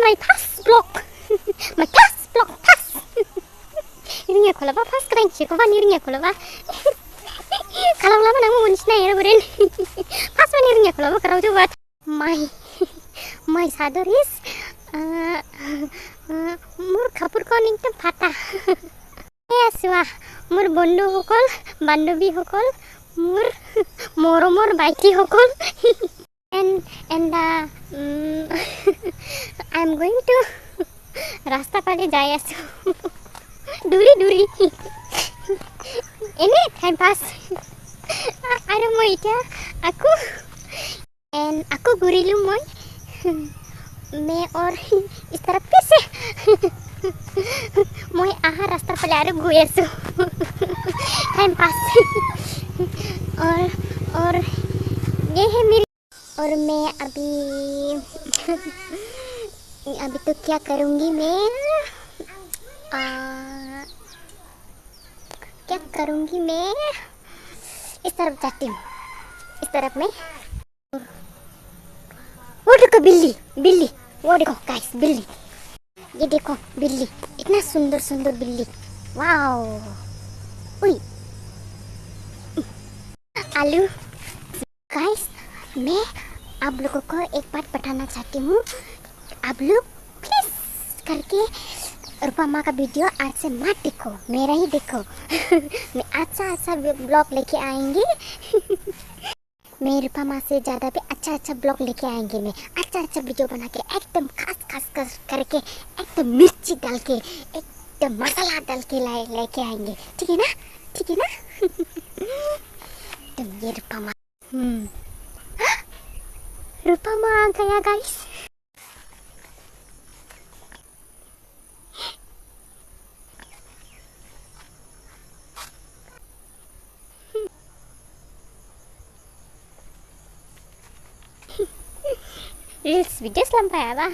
my first vlog. My first vlog, first. Iringnya kalau apa first keren sih, kau iringnya kalau apa. Kalau lama nang mau nisna ya beren. Pas iringnya kalau apa kerau coba. My father is मोर कापोर को एकदम फाटा आसुआ मोर बंधु हकल बान्धवी हकल मोर मरमर बाइकी हकल and I'm going to रास्ता पाले जाय आसु दूरी एने time pass आरो মই इटा aku गुरिलु मैं और इस तरफ से मैं आहा रास्ता पर आ रहा हूँ टाइम पास और ये है मेरी और मैं अभी तो क्या करूँगी मैं क्या करूँगी मैं इस तरफ जाती हूँ इस तरफ में वो देखो बिल्ली वो देखो गाइस बिल्ली ये देखो बिल्ली इतना सुंदर बिल्ली वाओ उई आलू गाइस मैं आप लोगों को एक बात बताना चाहती हूँ आप लोग प्लीज करके रूपमा का वीडियो आज से मत देखो मेरा ही देखो मैं अच्छा ब्लॉग लेके आएंगे मैं रूपमा से ज़्यादा भी अच्छा ब्लॉग लेके आएंगे मैं अच्छा वीडियो बना के एकदम खास करके एकदम मिर्ची डाल के एकदम मसाला डाल के लेके आएंगे ठीक है ना तुम ये रूपमा आ गया guys Reels video sampai apa?